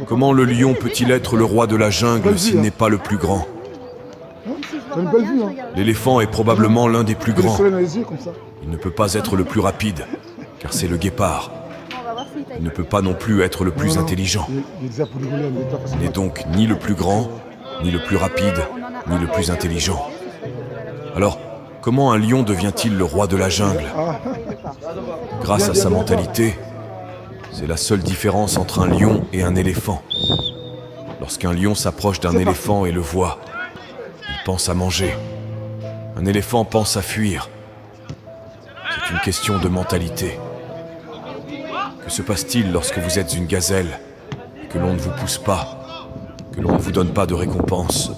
Comment le lion peut-il être le roi de la jungle s'il n'est pas le plus grand? L'éléphant est probablement l'un des plus grands. Il ne peut pas être le plus rapide, car c'est le guépard. Il ne peut pas non plus être le plus intelligent. Il n'est donc ni le plus grand, ni le plus rapide, ni le plus intelligent. Alors, comment un lion devient-il le roi de la jungle? Grâce à sa mentalité, c'est la seule différence entre un lion et un éléphant. Lorsqu'un lion s'approche d'un éléphant et le voit, il pense à manger. Un éléphant pense à fuir. C'est une question de mentalité. Que se passe-t-il lorsque vous êtes une gazelle et que l'on ne vous pousse pas, que l'on ne vous donne pas de récompense,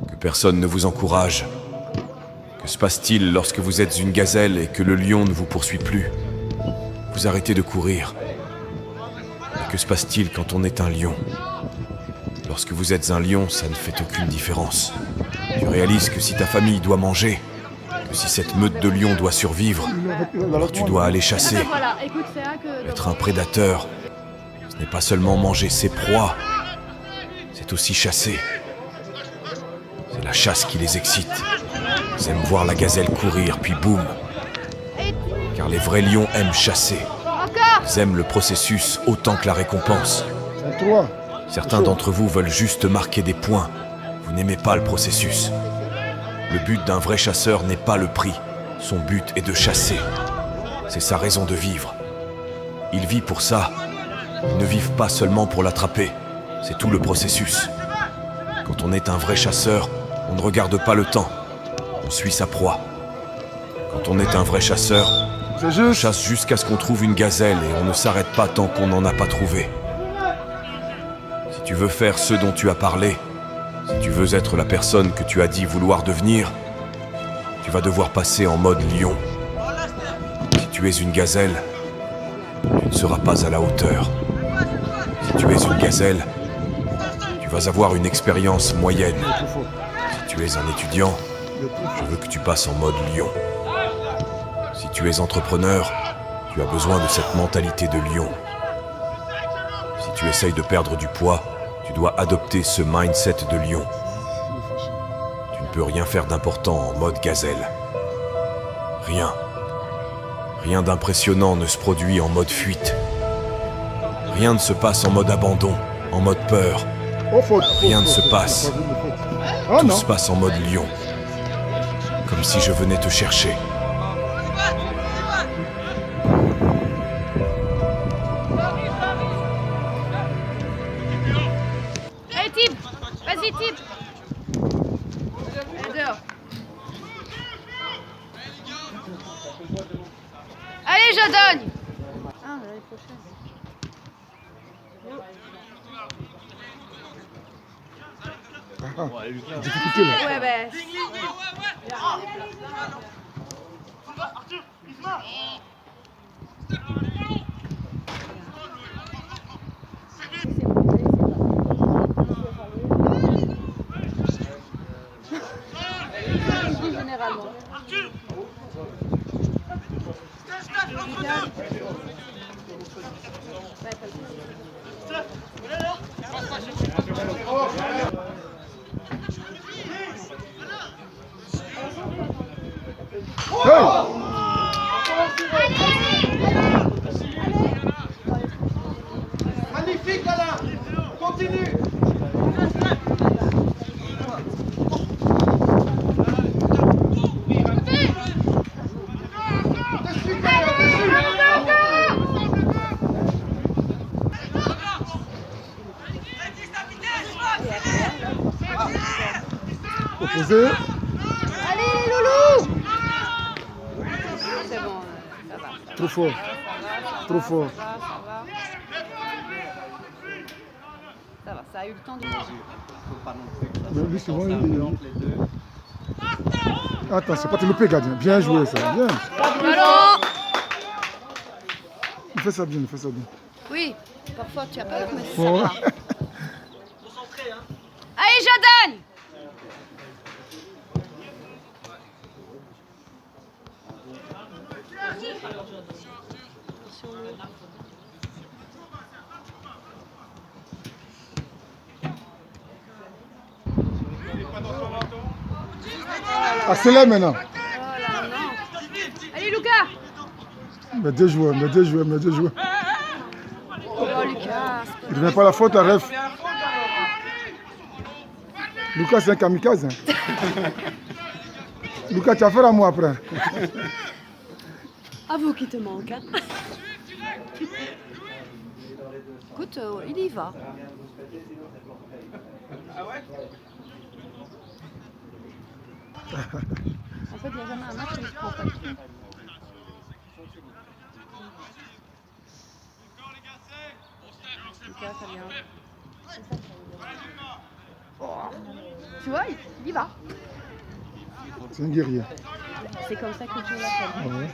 que personne ne vous encourage? Que se passe-t-il lorsque vous êtes une gazelle et que le lion ne vous poursuit plus? Vous arrêtez de courir. Et que se passe-t-il quand on est un lion? Lorsque vous êtes un lion, ça ne fait aucune différence. Tu réalises que si ta famille doit manger, que si cette meute de lions doit survivre, alors tu dois aller chasser. Être un prédateur, ce n'est pas seulement manger ses proies, c'est aussi chasser. C'est la chasse qui les excite. Ils aiment voir la gazelle courir, puis boum. Car les vrais lions aiment chasser. Ils aiment le processus autant que la récompense. Certains d'entre vous veulent juste marquer des points. Vous n'aimez pas le processus. Le but d'un vrai chasseur n'est pas le prix. Son but est de chasser. C'est sa raison de vivre. Il vit pour ça. Ils ne vivent pas seulement pour l'attraper. C'est tout le processus. Quand on est un vrai chasseur, on ne regarde pas le temps. On suit sa proie. Quand on est un vrai chasseur, on chasse jusqu'à ce qu'on trouve une gazelle et on ne s'arrête pas tant qu'on n'en a pas trouvé. Si tu veux faire ce dont tu as parlé, si tu veux être la personne que tu as dit vouloir devenir, tu vas devoir passer en mode lion. Si tu es une gazelle, tu ne seras pas à la hauteur. Si tu es une gazelle, tu vas avoir une expérience moyenne. Si tu es un étudiant, je veux que tu passes en mode lion. Si tu es entrepreneur, tu as besoin de cette mentalité de lion. Si tu essayes de perdre du poids, tu dois adopter ce mindset de lion. Tu ne peux rien faire d'important en mode gazelle. Rien. Rien d'impressionnant ne se produit en mode fuite. Rien ne se passe en mode abandon, en mode peur. Rien ne se passe. Tout se passe en mode lion. Comme si je venais te chercher. Allez Tib, vas-y Tib. Allez dehors. Allez Jadogne. Ah, l'année prochaine. Difficulté là. Ouais, ben. Généralement. Magnifique Alain. Continue. Opposé. Allez les loulous. C'est bon, ça va. Trop fort. Trop fort. Ça va, ça a eu le temps de manger. Mais lui, souvent, Attends, c'est pas te louper, gardien. Bien joué, ça. Bien. Ballon. Il fait ça bien, il fait ça bien. Oui, parfois tu as peur, mais ça Ouais. va. Allez Jadogne. Accélère maintenant. Oh là, non. Allez, Lucas. Mais deux joueurs, mais deux joueurs, mais deux joueurs. Oh, Lucas. Il ne revient pas la faute à ref. Lucas, c'est un kamikaze. Hein. Lucas, tu as affaire à moi après. Avoue qu'il te manque. Hein. Écoute, il y va. En fait, il n'y a jamais un match où il se prend pas de pied. Lucas, ça vient. C'est ça que ça veut dire. Oh. Tu vois, il y va. C'est un guerrier. C'est comme ça que tu l'appelles. Ouais.